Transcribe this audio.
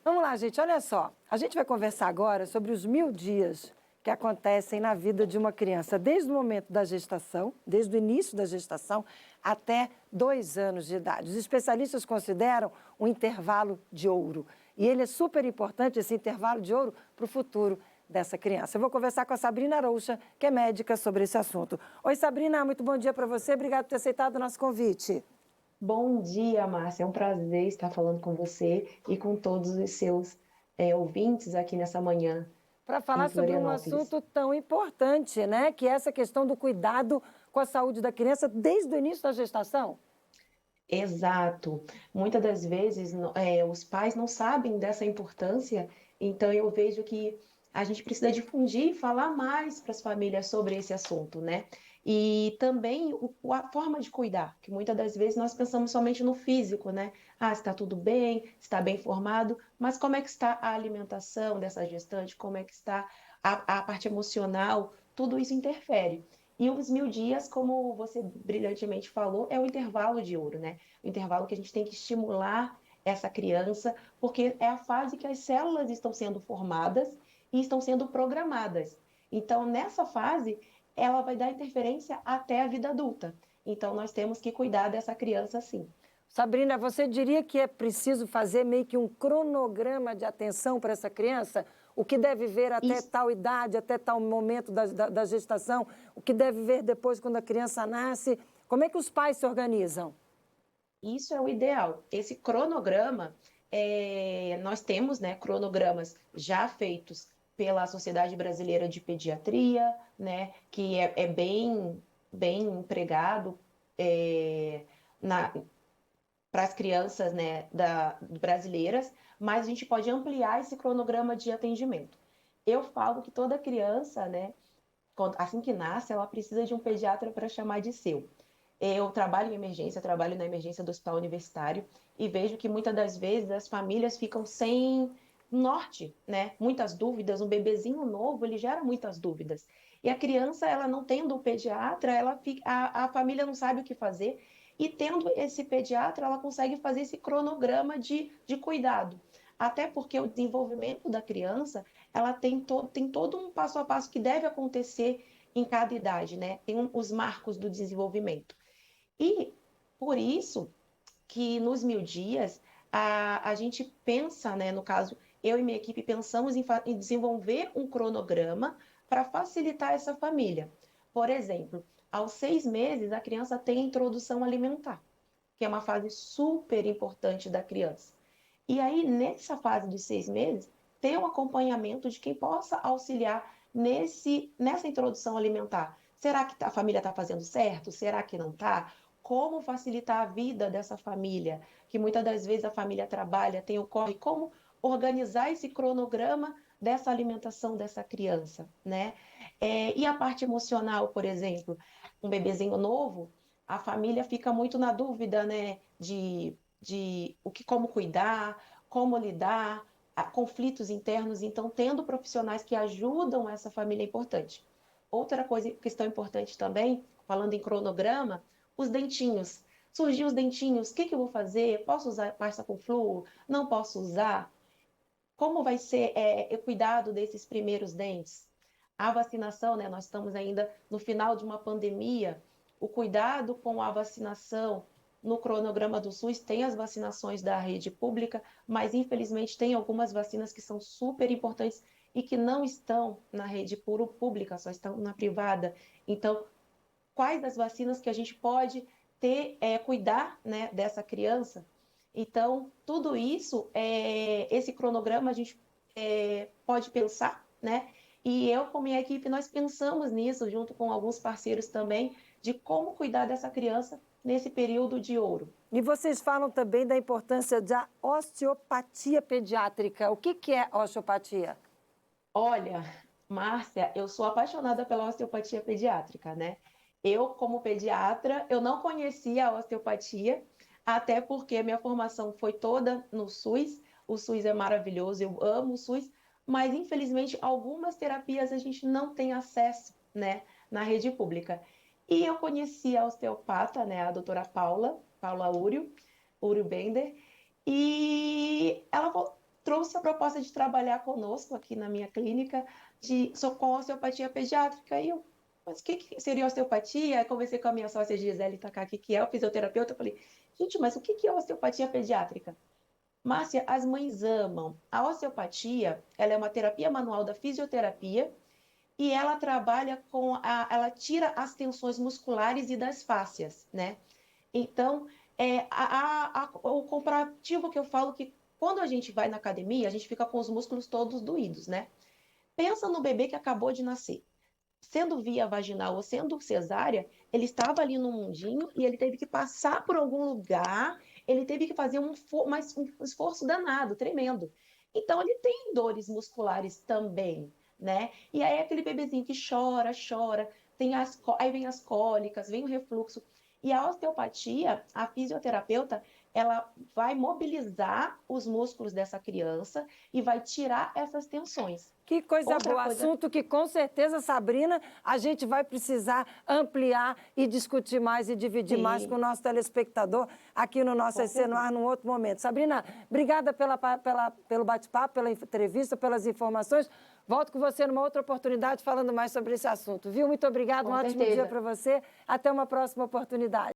Vamos lá, gente, olha só. A gente vai conversar agora sobre os 1000 dias que acontecem na vida de uma criança, desde o momento da gestação, desde o início da gestação, até 2 anos de idade. Os especialistas consideram um intervalo de ouro. E ele é super importante, esse intervalo de ouro, para o futuro dessa criança. Eu vou conversar com a Sabrina Aroucha, que é médica, sobre esse assunto. Oi, Sabrina, muito bom dia para você. Obrigada por ter aceitado o nosso convite. Bom dia, Márcia. É um prazer estar falando com você e com todos os seus ouvintes aqui nessa manhã Para em falar sobre um Florianópolis. assunto tão importante, né? Que é essa questão do cuidado com a saúde da criança desde o início da gestação. Exato. Muitas das vezes os pais não sabem dessa importância, então eu vejo que a gente precisa difundir e falar mais para as famílias sobre esse assunto, né? E também a forma de cuidar, que muitas das vezes nós pensamos somente no físico, né? Ah, está tudo bem, está bem formado, mas como é que está a alimentação dessa gestante, como é que está a parte emocional, tudo isso interfere. E os 1000 dias, como você brilhantemente falou, é o intervalo de ouro, né? O intervalo que a gente tem que estimular essa criança, porque é a fase que as células estão sendo formadas e estão sendo programadas. Então, nessa fase, ela vai dar interferência até a vida adulta. Então, nós temos que cuidar dessa criança sim. Sabrina, você diria que é preciso fazer meio que um cronograma de atenção para essa criança? O que deve ver até Isso, tal idade, até tal momento da gestação? O que deve ver depois quando a criança nasce? Como é que os pais se organizam? isso é o ideal. Esse cronograma, nós temos, né, cronogramas já feitos pela Sociedade Brasileira de Pediatria, né, que é bem empregado é, para as crianças, né, brasileiras, mas a gente pode ampliar esse cronograma de atendimento. Eu falo que toda criança, né, assim que nasce, ela precisa de um pediatra para chamar de seu. Eu trabalho em emergência, trabalho na emergência do hospital universitário e vejo que muitas das vezes as famílias ficam sem norte, né? Muitas dúvidas. Um bebezinho novo, ele gera muitas dúvidas. E a criança, ela não tendo o pediatra, a família não sabe o que fazer. E tendo esse pediatra, ela consegue fazer esse cronograma de cuidado. Até porque o desenvolvimento da criança, ela tem todo um passo a passo que deve acontecer em cada idade, né? Tem os marcos do desenvolvimento. E por isso que nos 1000 dias a gente pensa, né? No caso, eu e minha equipe pensamos em desenvolver um cronograma para facilitar essa família. Por exemplo, aos 6 meses, a criança tem a introdução alimentar, que é uma fase super importante da criança. E aí, nessa fase de 6 meses, ter um acompanhamento de quem possa auxiliar nessa introdução alimentar. Será que a família está fazendo certo? Será que não está? Como facilitar a vida dessa família? Que muitas das vezes a família trabalha, tem o corre. Como organizar esse cronograma dessa alimentação dessa criança, né? E a parte emocional, por exemplo, um bebezinho novo, a família fica muito na dúvida, né? Como cuidar, como lidar, conflitos internos. Então, tendo profissionais que ajudam essa família é importante. Outra questão importante também, falando em cronograma, os dentinhos. Surgiu os dentinhos, o que eu vou fazer? Posso usar pasta com flúor? Não posso usar? Como vai ser o cuidado desses primeiros dentes? A vacinação, né? Nós estamos ainda no final de uma pandemia. O cuidado com a vacinação no cronograma do SUS tem as vacinações da rede pública, mas infelizmente tem algumas vacinas que são super importantes e que não estão na rede pública, só estão na privada. Então, quais as vacinas que a gente pode cuidar, né, dessa criança? Então, tudo isso, esse cronograma a gente pode pensar, né? E eu, com minha equipe, nós pensamos nisso, junto com alguns parceiros também, de como cuidar dessa criança nesse período de ouro. E vocês falam também da importância da osteopatia pediátrica. O que é osteopatia? Olha, Márcia, eu sou apaixonada pela osteopatia pediátrica, né? Eu, como pediatra, eu não conhecia a osteopatia, até porque a minha formação foi toda no SUS. O SUS é maravilhoso, eu amo o SUS, mas infelizmente algumas terapias a gente não tem acesso, né, na rede pública. E eu conheci a osteopata, né, a doutora Paula Úrio Bender, e ela falou. trouxe a proposta de trabalhar conosco aqui na minha clínica com osteopatia pediátrica. E eu, mas o que seria osteopatia? Aí conversei com a minha sócia Gisele Takaki, que é o fisioterapeuta. Eu falei, gente, mas o que é osteopatia pediátrica? Márcia, as mães amam. A osteopatia, ela é uma terapia manual da fisioterapia e ela trabalha ela tira as tensões musculares e das fáscias, né? Então, o comparativo que eu falo que quando a gente vai na academia, a gente fica com os músculos todos doídos, né? Pensa no bebê que acabou de nascer. Sendo via vaginal ou sendo cesárea, ele estava ali no mundinho e ele teve que passar por algum lugar, ele teve que fazer um esforço danado, tremendo. Então, ele tem dores musculares também, né? E aí, aquele bebezinho que chora, chora, aí vem as cólicas, vem o refluxo. E a osteopatia, a fisioterapeuta, ela vai mobilizar os músculos dessa criança e vai tirar essas tensões. Que coisa boa, assunto que com certeza, Sabrina, a gente vai precisar ampliar e discutir mais e dividir mais com o nosso telespectador aqui no nosso EC no Ar num outro momento. Sabrina, obrigada pelo bate-papo, pela entrevista, pelas informações. Volto com você numa outra oportunidade falando mais sobre esse assunto, viu? Muito obrigada, um ótimo dia para você. Até uma próxima oportunidade.